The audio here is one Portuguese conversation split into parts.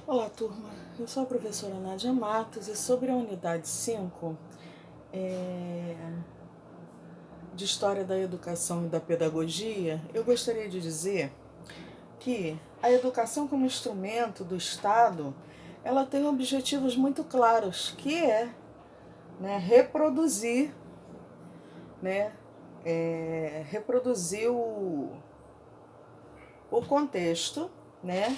Olá, turma. Eu sou a professora Nádia Matos e sobre a unidade 5 de História da Educação e da Pedagogia, eu gostaria de dizer que a educação como instrumento do Estado, ela tem objetivos muito claros, que é, reproduzir, né, reproduzir o contexto, né,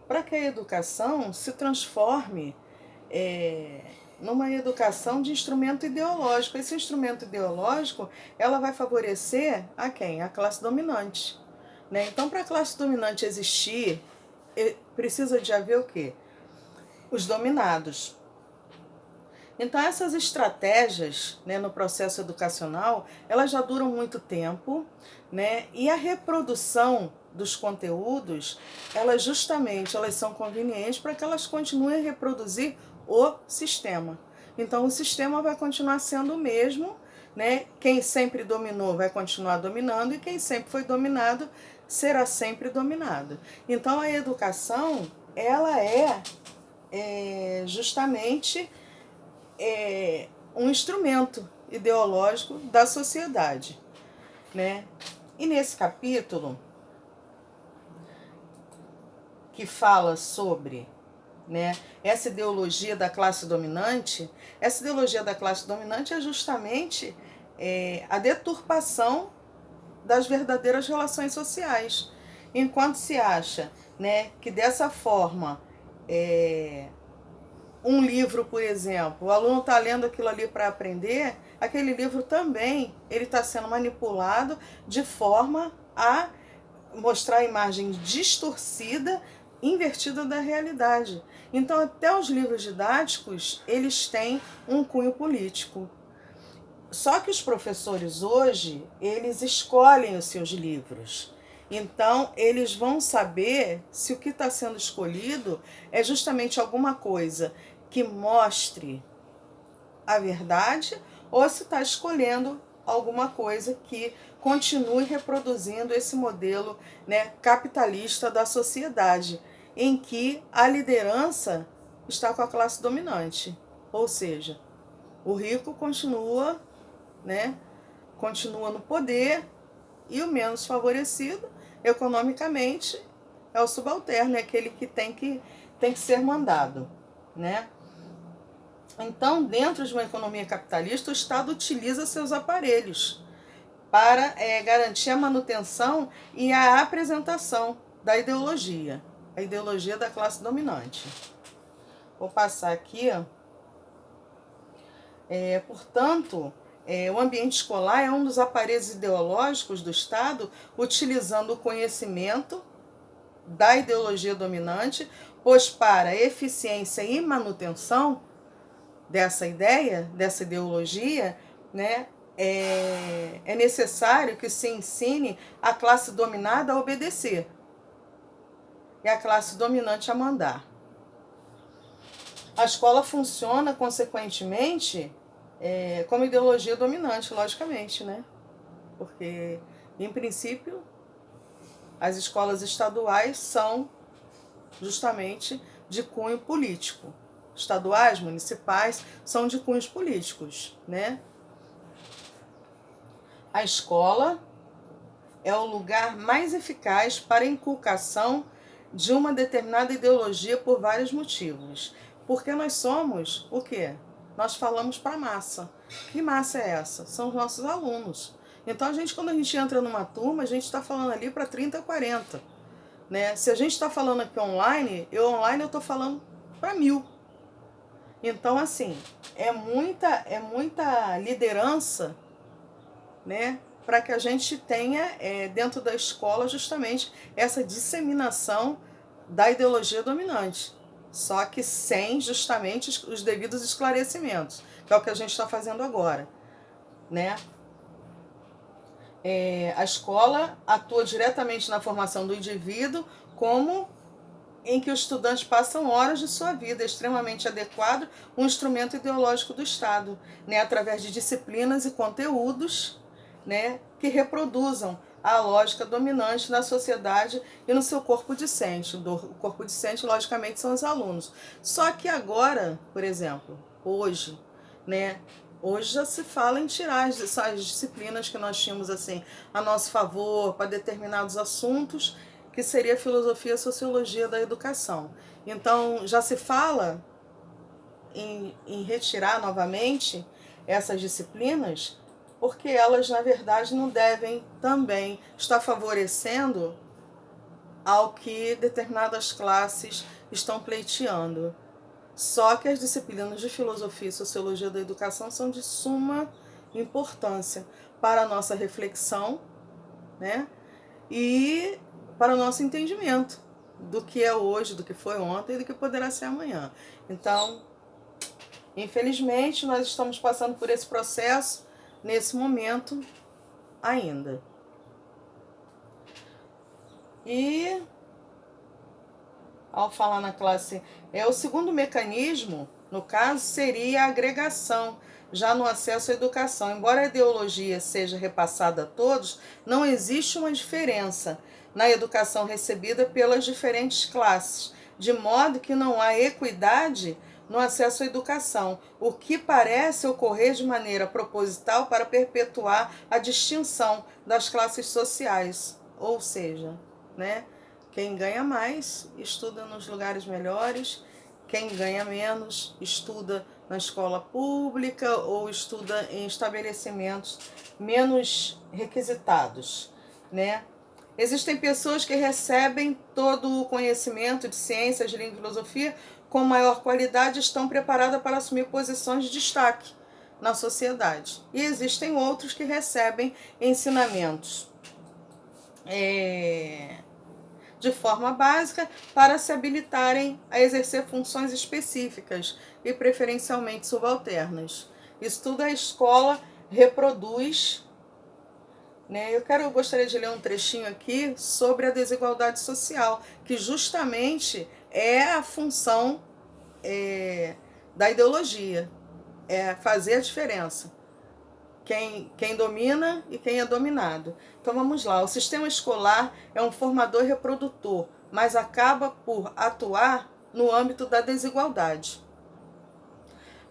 para que a educação se transforme numa educação de instrumento ideológico. Esse instrumento ideológico, ela vai favorecer a quem? A classe dominante. Né? Então, para a classe dominante existir, precisa de haver o quê? Os dominados. Então, essas estratégias, né, no processo educacional, elas já duram muito tempo, né? E a reprodução dos conteúdos, elas são convenientes para que elas continuem a reproduzir o sistema. Então, o sistema vai continuar sendo o mesmo, né? Quem sempre dominou vai continuar dominando e quem sempre foi dominado será sempre dominado. Então, a educação, ela justamente um instrumento ideológico da sociedade, né? E nesse capítulo que fala sobre, né, essa ideologia da classe dominante, essa ideologia da classe dominante é justamente a deturpação das verdadeiras relações sociais. Enquanto se acha, né, que dessa forma um livro, por exemplo, o aluno está lendo aquilo ali para aprender, aquele livro também ele está sendo manipulado de forma a mostrar a imagem distorcida, invertida da realidade. Então, até os livros didáticos, eles têm um cunho político. Só que os professores hoje, eles escolhem os seus livros. Então, eles vão saber se o que está sendo escolhido é justamente alguma coisa que mostre a verdade ou se está escolhendo alguma coisa que continue reproduzindo esse modelo, né, capitalista da sociedade, em que a liderança está com a classe dominante. Ou seja, o rico continua, né, continua no poder e o menos favorecido economicamente é o subalterno, é aquele que tem que ser mandado, né? Então, dentro de uma economia capitalista, o Estado utiliza seus aparelhos para garantir a manutenção e a apresentação da ideologia, a ideologia da classe dominante. Vou passar aqui, ó. Portanto, o ambiente escolar é um dos aparelhos ideológicos do Estado, utilizando o conhecimento da ideologia dominante, pois para eficiência e manutenção dessa ideia, dessa ideologia, né, é necessário que se ensine a classe dominada a obedecer e a classe dominante a mandar. A escola funciona, consequentemente, como ideologia dominante, logicamente, né? Porque, em princípio, as escolas estaduais são justamente de cunho político. Estaduais, municipais, são de cunhos políticos, né? A escola é o lugar mais eficaz para a inculcação de uma determinada ideologia por vários motivos. Porque nós somos o quê? Nós falamos para a massa. Que massa é essa? São os nossos alunos. Então, quando a gente entra numa turma, a gente está falando ali para 30, 40. Né? Se a gente está falando aqui online eu estou falando para 1000. Então, assim, é muita liderança, né, para que a gente tenha dentro da escola justamente essa disseminação da ideologia dominante, só que sem justamente os devidos esclarecimentos, que é o que a gente está fazendo agora, né? A escola atua diretamente na formação do indivíduo, como em que os estudantes passam horas de sua vida, extremamente adequado, um instrumento ideológico do Estado, né, através de disciplinas e conteúdos, né, que reproduzam à lógica dominante na sociedade e no seu corpo discente. O corpo discente, logicamente, são os alunos. Só que agora, por exemplo, hoje, né? Hoje já se fala em tirar essas disciplinas que nós tínhamos assim a nosso favor para determinados assuntos, que seria a filosofia e a sociologia da educação. Então, já se fala em retirar novamente essas disciplinas, porque elas, na verdade, não devem também estar favorecendo ao que determinadas classes estão pleiteando. Só que as disciplinas de filosofia e sociologia da educação são de suma importância para a nossa reflexão, né? E para o nosso entendimento do que é hoje, do que foi ontem e do que poderá ser amanhã. Então, infelizmente, nós estamos passando por esse processo nesse momento ainda. E ao falar na classe, o segundo mecanismo, no caso, seria a agregação, já no acesso à educação. Embora a ideologia seja repassada a todos, não existe uma diferença na educação recebida pelas diferentes classes, de modo que não há equidade no acesso à educação, o que parece ocorrer de maneira proposital para perpetuar a distinção das classes sociais. Ou seja, né? Quem ganha mais estuda nos lugares melhores, quem ganha menos estuda na escola pública ou estuda em estabelecimentos menos requisitados, né? Existem pessoas que recebem todo o conhecimento de ciências, de língua e filosofia com maior qualidade e estão preparadas para assumir posições de destaque na sociedade. E existem outros que recebem ensinamentos de forma básica para se habilitarem a exercer funções específicas e preferencialmente subalternas. Isso tudo a escola reproduz, né? Eu gostaria de ler um trechinho aqui sobre a desigualdade social, que justamente é a função da ideologia, é fazer a diferença. Quem domina e quem é dominado. Então vamos lá, o sistema escolar é um formador e reprodutor, mas acaba por atuar no âmbito da desigualdade.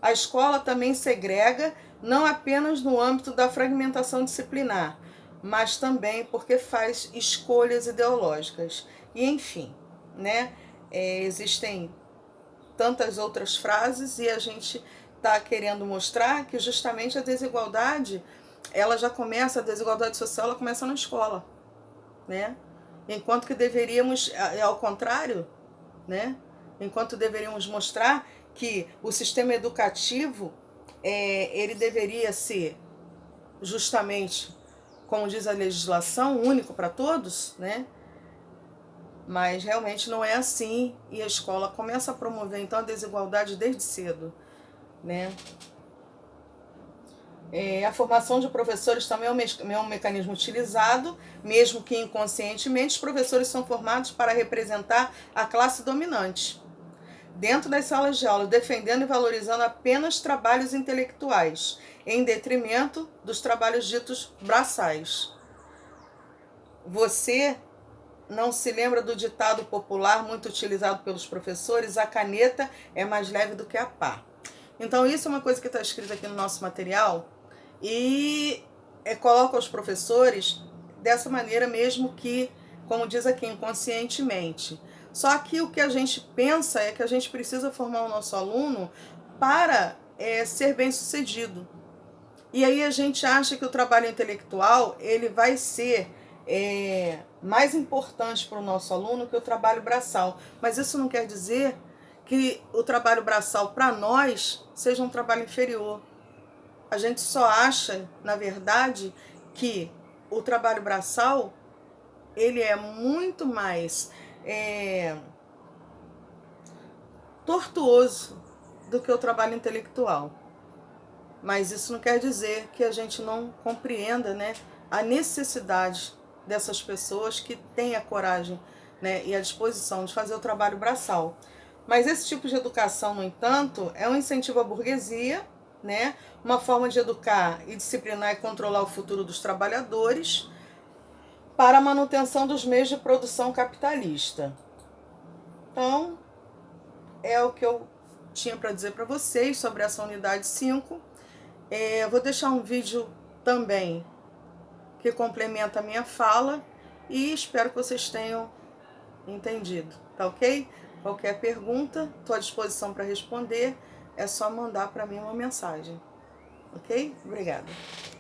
A escola também segrega, não apenas no âmbito da fragmentação disciplinar, mas também porque faz escolhas ideológicas. E enfim, né? Existem tantas outras frases e a gente está querendo mostrar que justamente a desigualdade, a desigualdade social ela começa na escola, né? Enquanto que deveríamos, ao contrário, né? Enquanto deveríamos mostrar que o sistema educativo, ele deveria ser justamente, como diz a legislação, único para todos, né? Mas realmente não é assim e a escola começa a promover então a desigualdade desde cedo, né? A formação de professores também é um mecanismo utilizado, mesmo que inconscientemente. Os professores são formados para representar a classe dominante dentro das salas de aula, defendendo e valorizando apenas trabalhos intelectuais, em detrimento dos trabalhos ditos braçais. Você não se lembra do ditado popular muito utilizado pelos professores: a caneta é mais leve do que a pá. Então isso é uma coisa que está escrita aqui no nosso material e coloca os professores dessa maneira mesmo que, como diz aqui, inconscientemente. Só que o que a gente pensa é que a gente precisa formar o nosso aluno para ser bem sucedido. E aí a gente acha que o trabalho intelectual ele vai ser mais importante para o nosso aluno que o trabalho braçal. Mas isso não quer dizer que o trabalho braçal para nós seja um trabalho inferior. A gente só acha, na verdade, que o trabalho braçal ele é muito mais tortuoso do que o trabalho intelectual. Mas isso não quer dizer que a gente não compreenda, né, a necessidade dessas pessoas que têm a coragem, né, e a disposição de fazer o trabalho braçal. Mas esse tipo de educação, no entanto, é um incentivo à burguesia, né, uma forma de educar e disciplinar e controlar o futuro dos trabalhadores, para a manutenção dos meios de produção capitalista. Então, é o que eu tinha para dizer para vocês sobre essa unidade 5. Vou deixar um vídeo também que complementa a minha fala e espero que vocês tenham entendido, tá ok? Qualquer pergunta, estou à disposição para responder, é só mandar para mim uma mensagem, ok? Obrigada.